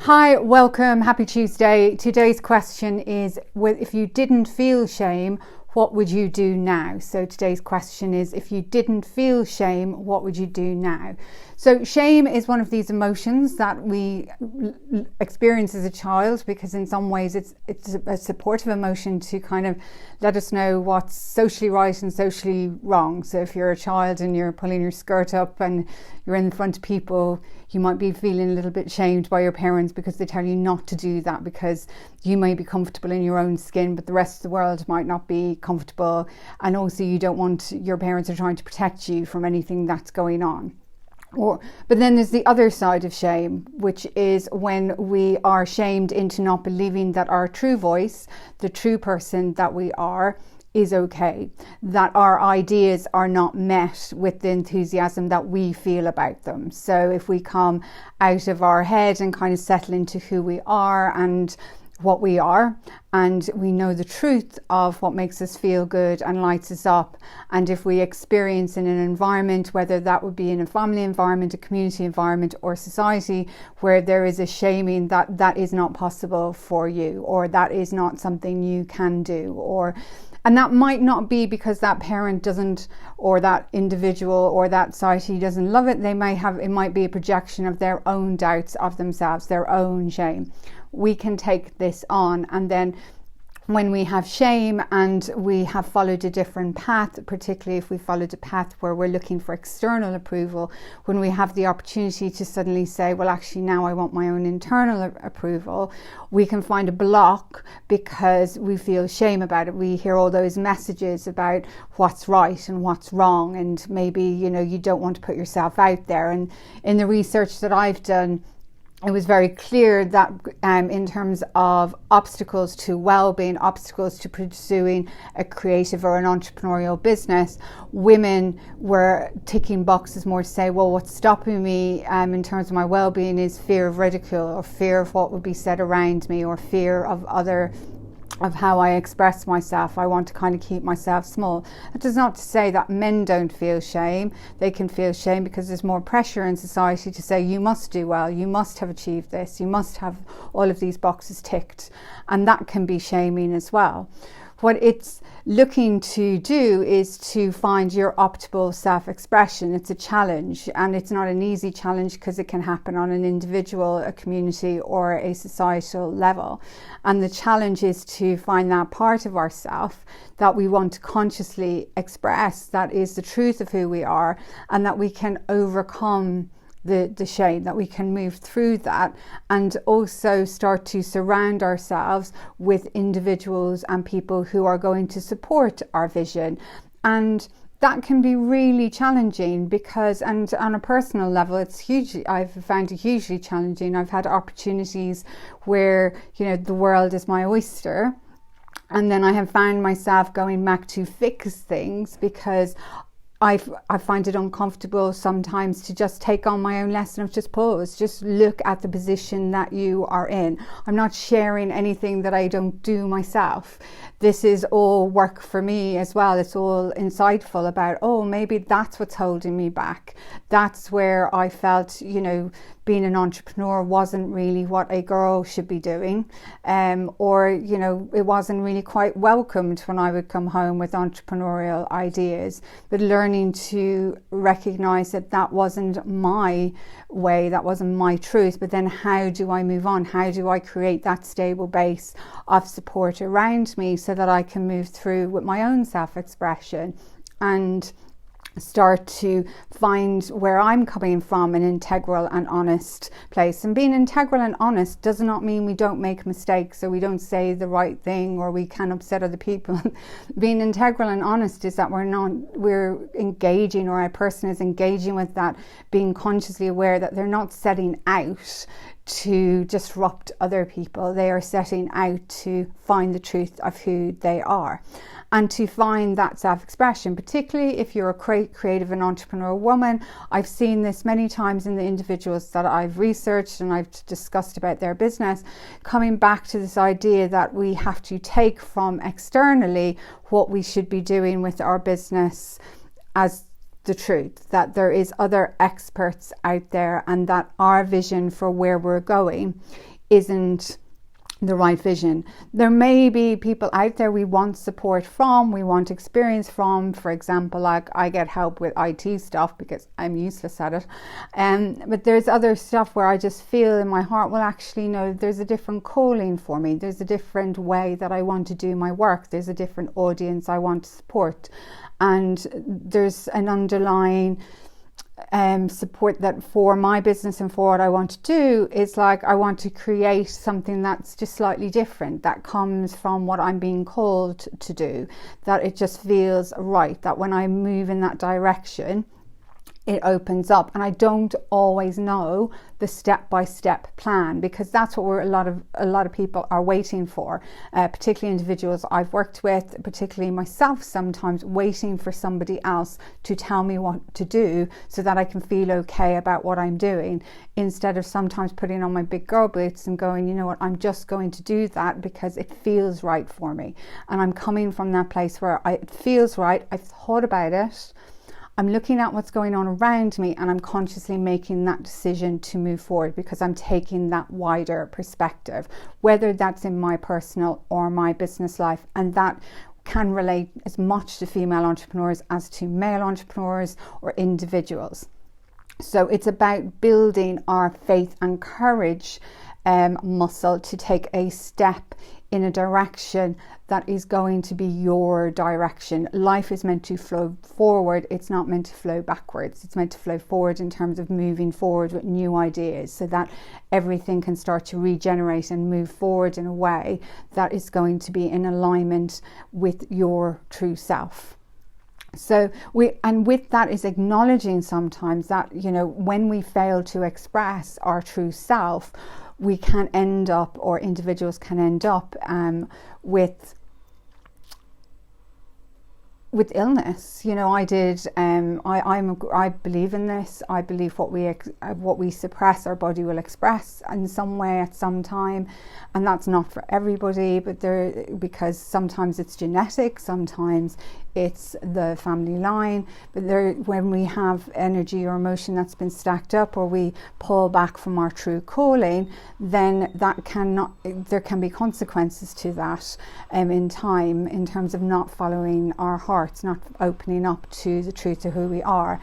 Hi, welcome, happy Tuesday. Today's question is, if you didn't feel shame, what would you do now? So today's question is, if you didn't feel shame, what would you do now? So shame is one of these emotions that we experience as a child, because in some ways it's a supportive emotion to kind of let us know what's socially right and socially wrong. So if you're a child and you're pulling your skirt up and you're in front of people, you might be feeling a little bit shamed by your parents because they tell you not to do that, because you may be comfortable in your own skin, but the rest of the world might not be comfortable. And also you don't want, your parents are trying to protect you from anything that's going on. But then there's the other side of shame, which is when we are shamed into not believing that our true voice, the true person that we are, is okay, that our ideas are not met with the enthusiasm that we feel about them. So if we come out of our head and kind of settle into who we are and what we are, and we know the truth of what makes us feel good and lights us up, and if we experience in an environment, whether that would be in a family environment, a community environment, or society, where there is a shaming that is not possible for you, or that is not something you can do, and that might not be because that parent doesn't, or that individual or that society doesn't love it. It might be a projection of their own doubts of themselves, their own shame. We can take this on, and then when we have shame and we have followed a different path, particularly if we followed a path where we're looking for external approval, when we have the opportunity to suddenly say, well, actually now I want my own internal approval, we can find a block because we feel shame about it. We hear all those messages about what's right and what's wrong, and maybe, you don't want to put yourself out there. And in the research that I've done, it was very clear that in terms of obstacles to well-being, obstacles to pursuing a creative or an entrepreneurial business, women were ticking boxes more to say, well, what's stopping me in terms of my well-being is fear of ridicule, or fear of what would be said around me, or fear of how I express myself. I want to kind of keep myself small. That is not to say that men don't feel shame. They can feel shame because there's more pressure in society to say, you must do well, you must have achieved this, you must have all of these boxes ticked. And that can be shaming as well. What it's looking to do is to find your optimal self-expression. It's a challenge, and it's not an easy challenge because it can happen on an individual, a community, or a societal level. And the challenge is to find that part of ourself that we want to consciously express, that is the truth of who we are, and that we can overcome the shame, that we can move through that, and also start to surround ourselves with individuals and people who are going to support our vision. And that can be really challenging because, and on a personal level, I've found it hugely challenging. I've had opportunities where, the world is my oyster, and then I have found myself going back to fix things because I find it uncomfortable sometimes to just take on my own lesson of just pause, just look at the position that you are in. I'm not sharing anything that I don't do myself. This is all work for me as well. It's all insightful about, maybe that's what's holding me back. That's where I felt, being an entrepreneur wasn't really what a girl should be doing. It wasn't really quite welcomed when I would come home with entrepreneurial ideas. But learning to recognize that wasn't my way, that wasn't my truth. But then how do I move on? How do I create that stable base of support around me so that I can move through with my own self-expression and start to find where I'm coming from, an integral and honest place. And being integral and honest does not mean we don't make mistakes or we don't say the right thing or we can upset other people. Being integral and honest is that we're engaging, or a person is engaging with that, being consciously aware that they're not setting out to disrupt other people. They are setting out to find the truth of who they are and to find that self-expression, particularly if you're a creative and entrepreneurial woman. I've seen this many times in the individuals that I've researched and I've discussed about their business, coming back to this idea that we have to take from externally what we should be doing with our business as the truth, that there is other experts out there and that our vision for where we're going isn't the right vision. There may be people out there we want support from, we want experience from. For example, like I get help with IT stuff because I'm useless at it. But there's other stuff where I just feel in my heart, well, actually, no, there's a different calling for me. There's a different way that I want to do my work. There's a different audience I want to support. And there's an underlying support that for my business and for what I want to do is like I want to create something that's just slightly different, that comes from what I'm being called to do, that it just feels right, that when I move in that direction it opens up. And I don't always know the step-by-step plan, because that's what a lot of people are waiting for, particularly individuals I've worked with, particularly myself sometimes, waiting for somebody else to tell me what to do so that I can feel okay about what I'm doing, instead of sometimes putting on my big girl boots and going, you know what, I'm just going to do that because it feels right for me. And I'm coming from that place where it feels right, I've thought about it, I'm looking at what's going on around me, and I'm consciously making that decision to move forward because I'm taking that wider perspective, whether that's in my personal or my business life. And that can relate as much to female entrepreneurs as to male entrepreneurs or individuals. So it's about building our faith and courage muscle to take a step in a direction that is going to be your direction. Life is meant to flow forward. It's not meant to flow backwards. It's meant to flow forward in terms of moving forward with new ideas, so that everything can start to regenerate and move forward in a way that is going to be in alignment with your true self. So with that is acknowledging sometimes that, you know, when we fail to express our true self, we can end up, or individuals can end up with illness. You know, I believe in this. I believe what we suppress, our body will express in some way at some time, and that's not for everybody. But because sometimes it's genetic, sometimes it's the family line. But when we have energy or emotion that's been stacked up, or we pull back from our true calling, then there can be consequences to that in time, in terms of not following our hearts, not opening up to the truth of who we are.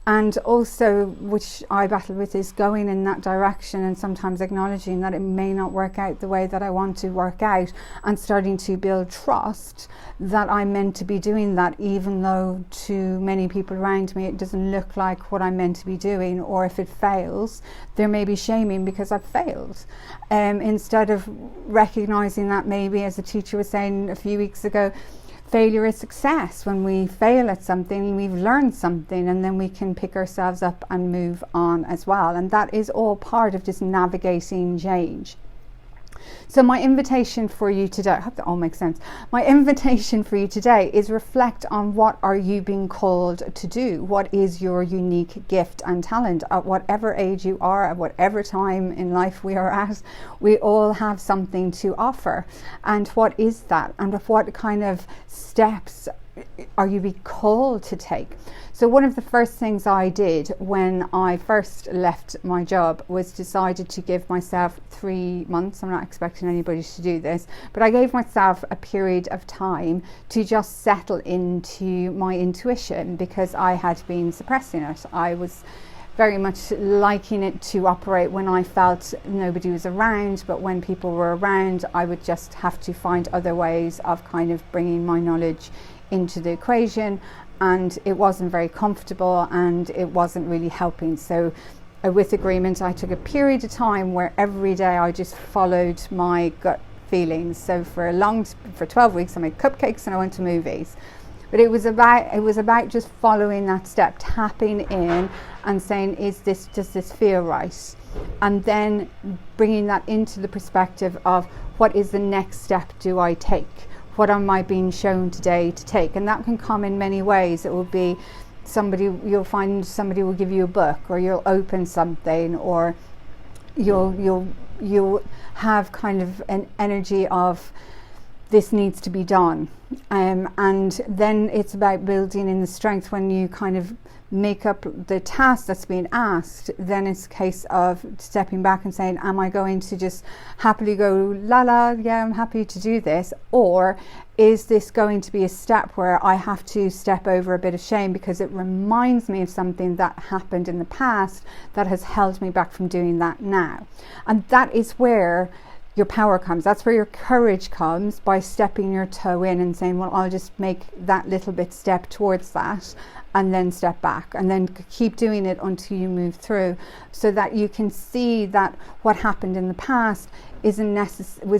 And also, which I battle with, is going in that direction and sometimes acknowledging that it may not work out the way that I want to work out, and starting to build trust that I'm meant to be doing that, even though to many people around me it doesn't look like what I'm meant to be doing. Or if it fails, there may be shaming because I've failed, instead of recognizing that, maybe, as a teacher was saying a few weeks ago, failure is success. When we fail at something, we've learned something, and then we can pick ourselves up and move on as well. And that is all part of just navigating change. So my invitation for you today, I hope that all makes sense. My invitation for you today is reflect on what are you being called to do? What is your unique gift and talent? At whatever age you are, at whatever time in life we are at, we all have something to offer. And what is that? And what kind of steps are you being called to take? So one of the first things I did when I first left my job was decided to give myself 3 months. I'm not expecting anybody to do this, but I gave myself a period of time to just settle into my intuition, because I had been suppressing it. I was very much liking it to operate when I felt nobody was around, but when people were around, I would just have to find other ways of kind of bringing my knowledge into the equation, and it wasn't very comfortable and it wasn't really helping. So with agreement, I took a period of time where every day I just followed my gut feelings. So for 12 weeks I made cupcakes and I went to movies. But it was about just following that step, tapping in and saying, does this feel right? And then bringing that into the perspective of, what is the next step do I take? What am I being shown today to take? And that can come in many ways. It will be you'll find somebody will give you a book, or you'll open something, or you'll have kind of an energy of this needs to be done. And then it's about building in the strength. When you kind of make up the task that's being asked, then it's a case of stepping back and saying, am I going to just happily go, yeah, I'm happy to do this? Or is this going to be a step where I have to step over a bit of shame because it reminds me of something that happened in the past that has held me back from doing that now? And that is where your power comes. That's where your courage comes, by stepping your toe in and saying, well, I'll just make that little bit step towards that, and then step back, and then keep doing it until you move through, so that you can see that what happened in the past was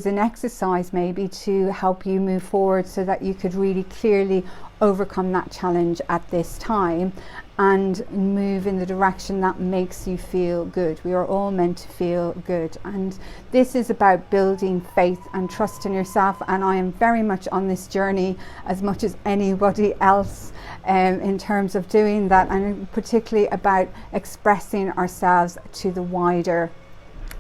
an exercise maybe to help you move forward, so that you could really clearly overcome that challenge at this time and move in the direction that makes you feel good. We are all meant to feel good, and this is about building faith and trust in yourself. And I am very much on this journey as much as anybody else, in terms of doing that, and particularly about expressing ourselves to the wider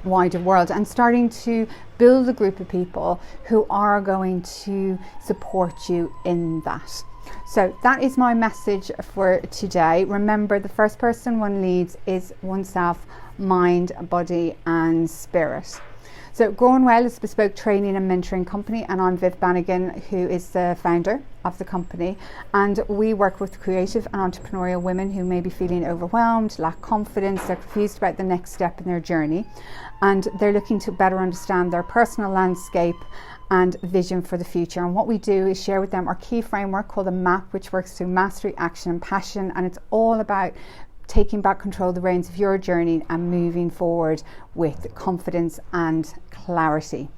world, and starting to build a group of people who are going to support you in that. So that is my message for today. Remember, the first person one leads is oneself, mind, body and spirit. So Granuaile is a bespoke training and mentoring company, and I'm Viv Bannigan, who is the founder of the company. And we work with creative and entrepreneurial women who may be feeling overwhelmed, lack confidence, they're confused about the next step in their journey, and they're looking to better understand their personal landscape and vision for the future. And what we do is share with them our key framework called the MAP, which works through mastery, action and passion. And it's all about taking back control of the reins of your journey and moving forward with confidence and clarity.